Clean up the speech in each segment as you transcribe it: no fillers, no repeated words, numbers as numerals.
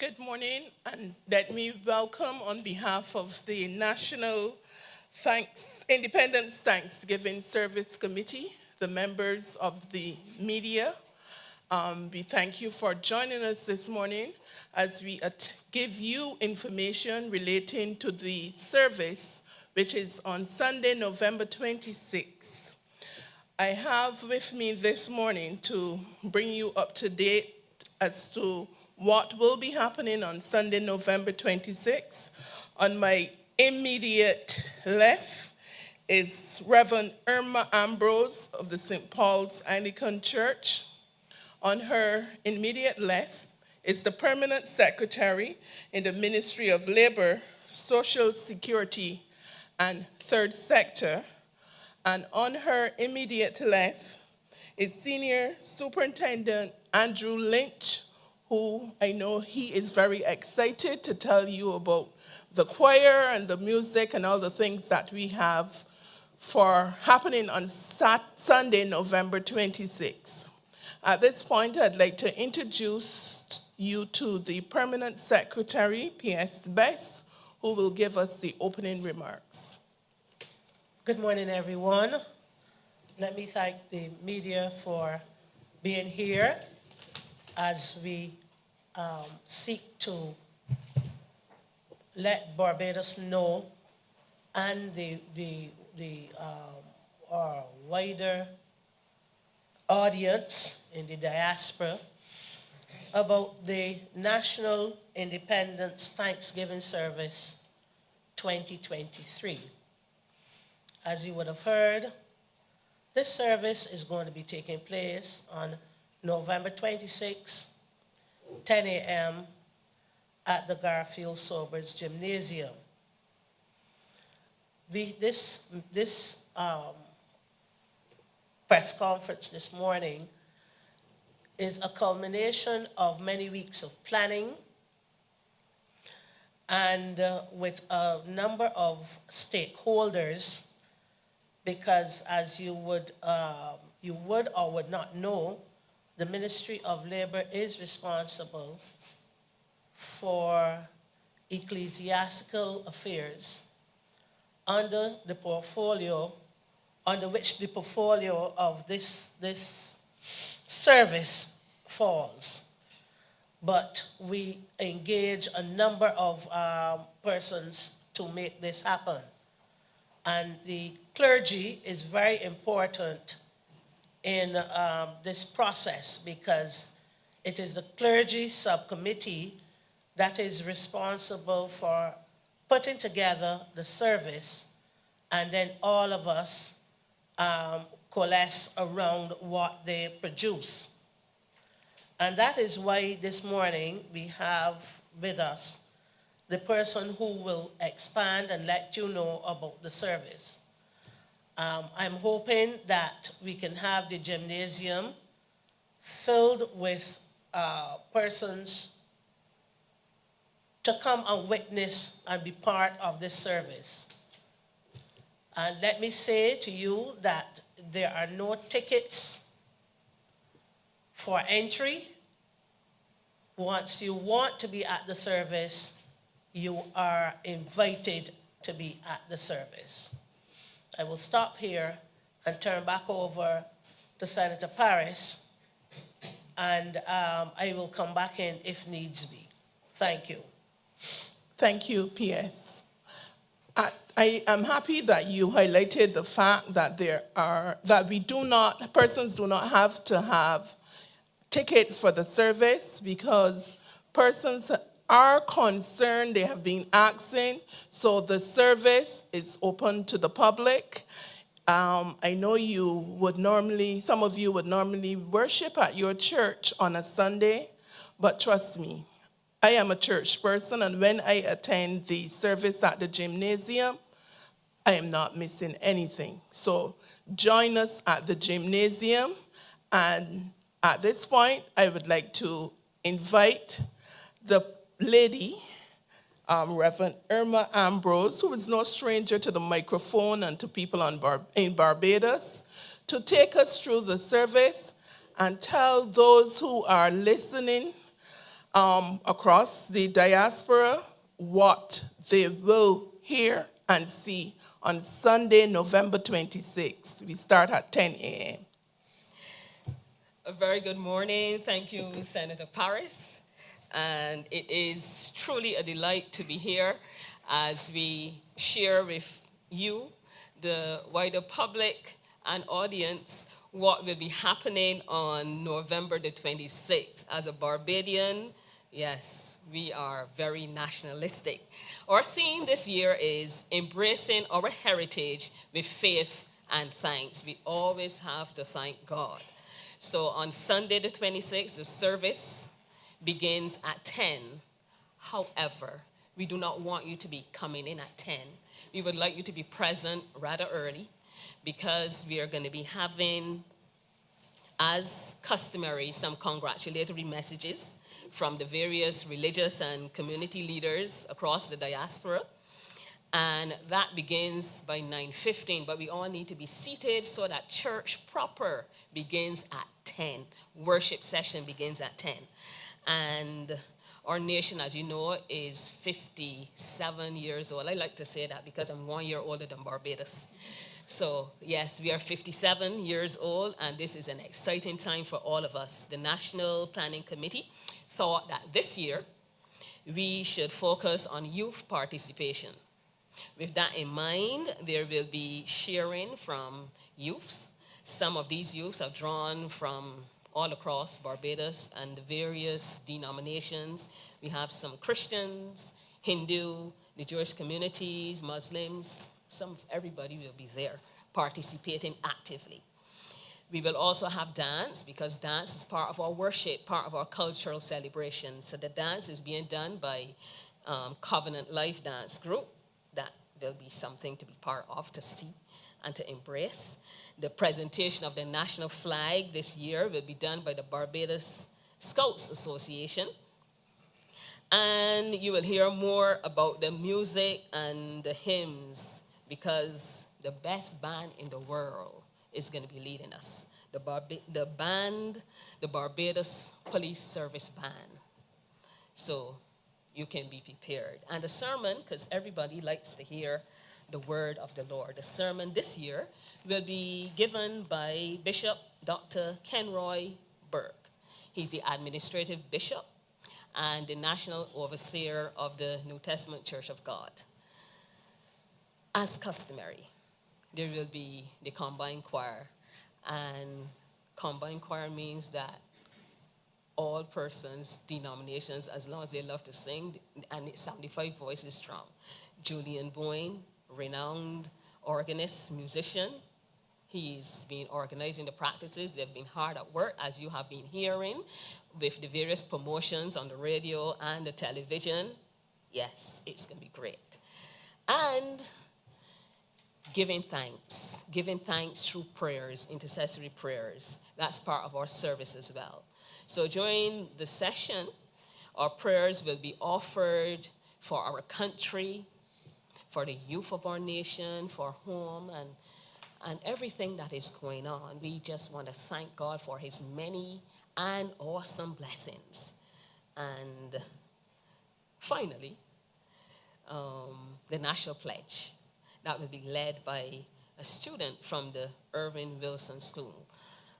Good morning, and let me welcome on behalf of the National Independence Thanksgiving Service Committee, the members of the media. We thank you for joining us this morning as we give you information relating to the service, which is on Sunday, November 26th. I have with me this morning to bring you up to date as to what will be happening on Sunday, November 26th. On my immediate left is Reverend Irma Ambrose of the St. Paul's Anglican Church. On her immediate left is the Permanent Secretary in the Ministry of Labor, Social Security, and Third Sector. And on her immediate left is Senior Superintendent Andrew Lynch, who I know he is very excited to tell you about the choir and the music and all the things that we have for happening on Sunday, November 26th. At this point, I'd like to introduce you to the Permanent Secretary, P.S. Bess, who will give us the opening remarks. Good morning, everyone. Let me thank the media for being here as we seek to let Barbados know and our wider audience in the diaspora about the National Independence Thanksgiving Service 2023. As you would have heard, this service is going to be taking place on November 26, 10 a.m. at the Garfield Sobers Gymnasium. This press conference this morning is a culmination of many weeks of planning and with a number of stakeholders, because as you would or would not know, the Ministry of Labor is responsible for ecclesiastical affairs under which the portfolio of this service falls. But we engage a number of persons to make this happen. And the clergy is very important in this process, because it is the clergy subcommittee that is responsible for putting together the service, and then all of us coalesce around what they produce. And that is why this morning we have with us the person who will expand and let you know about the service. I'm hoping that we can have the gymnasium filled with persons to come and witness and be part of this service. And let me say to you that there are no tickets for entry. Once you want to be at the service, you are invited to be at the service. I will stop here and turn back over to Senator Paris, and I will come back in if needs be. Thank you. Thank you, P.S. I am happy that you highlighted the fact that persons do not have to have tickets for the service, because persons are concerned, they have been asking, so the service is open to the public. I know some of you would normally worship at your church on a Sunday, but trust me, I am a church person, and when I attend the service at the gymnasium, I am not missing anything. So join us at the gymnasium, and at this point, I would like to invite the lady, Reverend Irma Ambrose, who is no stranger to the microphone and to people in Barbados, to take us through the service and tell those who are listening across the diaspora what they will hear and see on Sunday, November 26th. We start at 10 a.m. A very good morning. Thank you, Senator Paris. And it is truly a delight to be here as we share with you, the wider public and audience, what will be happening on November the 26th. As a Barbadian, yes, we are very nationalistic. Our theme this year is embracing our heritage with faith and thanks. We always have to thank God. So on Sunday the 26th, the service begins at 10. However, we do not want you to be coming in at 10. We would like you to be present rather early because we are going to be having, as customary, some congratulatory messages from the various religious and community leaders across the diaspora. And that begins by 9:15, but we all need to be seated so that church proper begins at 10. Worship session begins at 10. And our nation, as you know, is 57 years old. I like to say that because I'm 1 year older than Barbados. So, yes, we are 57 years old, and this is an exciting time for all of us. The National Planning Committee thought that this year we should focus on youth participation. With that in mind, there will be sharing from youths. Some of these youths are drawn from all across Barbados and the various denominations. We have some Christians, Hindu, the Jewish communities, Muslims. Everybody will be there participating actively. We will also have dance because dance is part of our worship, part of our cultural celebration. So the dance is being done by Covenant Life Dance Group. That will be something to be part of, to see and to embrace. The presentation of the national flag this year will be done by the Barbados Scouts Association. And you will hear more about the music and the hymns because the best band in the world is going to be leading us. The Barbados Police Service Band. So you can be prepared. And the sermon, because everybody likes to hear the word of the Lord. The sermon this year will be given by Bishop Dr. Kenroy Burke. He's the administrative bishop and the national overseer of the New Testament Church of God. As customary, there will be the combined choir. And combined choir means that all persons, denominations, as long as they love to sing, and it's 75 voices strong. Julian Boyne, renowned organist, musician. He's been organizing the practices. They've been hard at work, as you have been hearing, with the various promotions on the radio and the television. Yes, it's going to be great. And giving thanks through prayers, intercessory prayers. That's part of our service as well. So during the session, our prayers will be offered for our country, for the youth of our nation, for home, and everything that is going on. We just want to thank God for his many and awesome blessings. And finally, the National Pledge. That will be led by a student from the Irving Wilson School.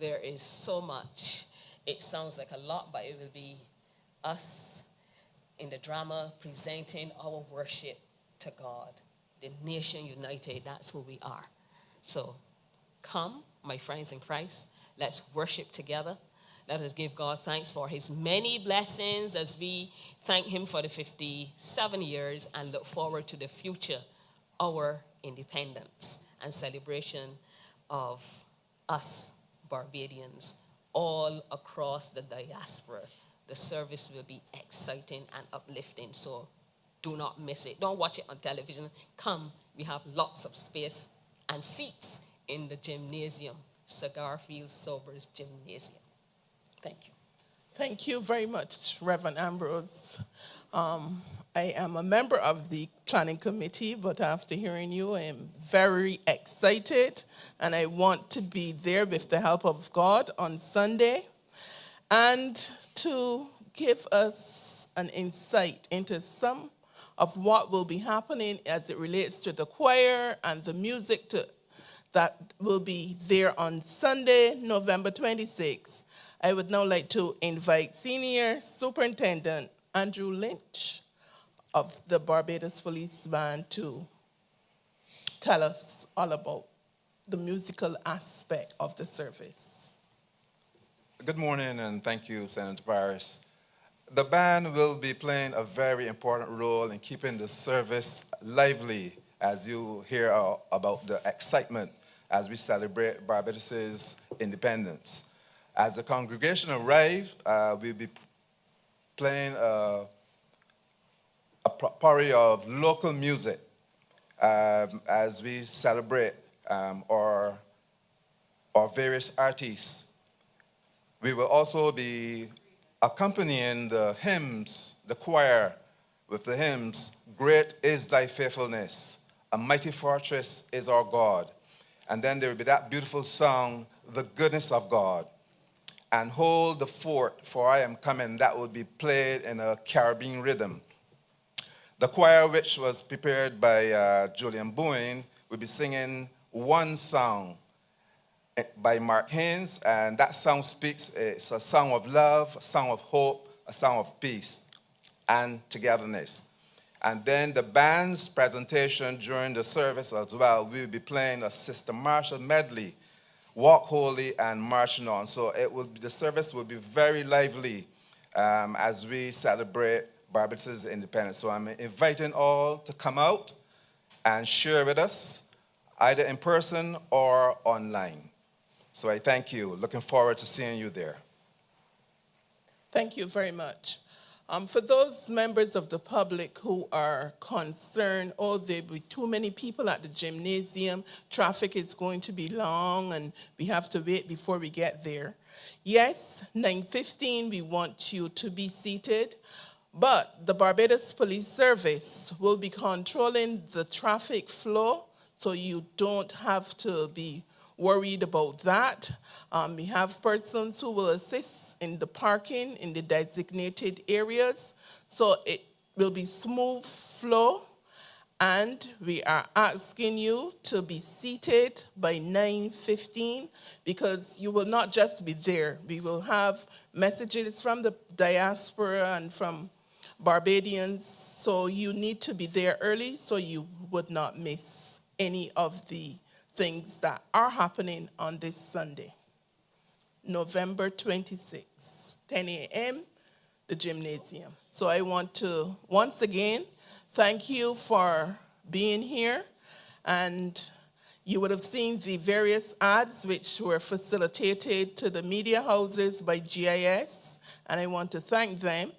There is so much. It sounds like a lot, but it will be us in the drama presenting our worship to God. The nation united, that's who we are. So come, my friends in Christ, let's worship together. Let us give God thanks for his many blessings as we thank him for the 57 years and look forward to the future, our independence and celebration of us Barbadians all across the diaspora. The service will be exciting and uplifting, so do not miss it. Don't watch it on television. Come, we have lots of space and seats in the gymnasium, Cigarfield Sobers Gymnasium. Thank you. Thank you very much, Reverend Ambrose. I am a member of the planning committee, but after hearing you, I am very excited, and I want to be there with the help of God on Sunday. And to give us an insight into some of what will be happening as it relates to the choir and the music that will be there on Sunday, November 26th. I would now like to invite Senior Superintendent Andrew Lynch of the Barbados Police Band to tell us all about the musical aspect of the service. Good morning, and thank you, Senator Paris. The band will be playing a very important role in keeping the service lively as you hear about the excitement as we celebrate Barbados' independence. As the congregation arrives, we'll be playing a party of local music as we celebrate our various artists. We will also be accompanying the hymns, the choir, with the hymns, Great is thy faithfulness, a mighty fortress is our God. And then there will be that beautiful song, The Goodness of God, and Hold the Fort, for I am coming, that will be played in a Caribbean rhythm. The choir, which was prepared by Julian Bowen, will be singing one song by Mark Haynes, and that song it's a song of love, a song of hope, a song of peace and togetherness. And then the band's presentation during the service as well, we'll be playing a Sister Marshall medley, Walk Holy and Marching On. So the service will be very lively as we celebrate Barbados' independence. So I'm inviting all to come out and share with us, either in person or online. So I thank you. Looking forward to seeing you there. Thank you very much. For those members of the public who are concerned, oh, there'll be too many people at the gymnasium, traffic is going to be long, and we have to wait before we get there. Yes, 9:15, we want you to be seated, but the Barbados Police Service will be controlling the traffic flow, so you don't have to be worried about that. We have persons who will assist in the parking in the designated areas, so it will be smooth flow, and we are asking you to be seated by 9:15 because you will not just be there. We will have messages from the diaspora and from Barbadians, so you need to be there early so you would not miss any of the things that are happening on this Sunday, November 26th, 10 a.m., the gymnasium. So I want to once again thank you for being here, and you would have seen the various ads which were facilitated to the media houses by GIS, and I want to thank them,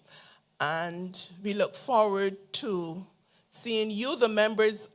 and we look forward to seeing you, the members,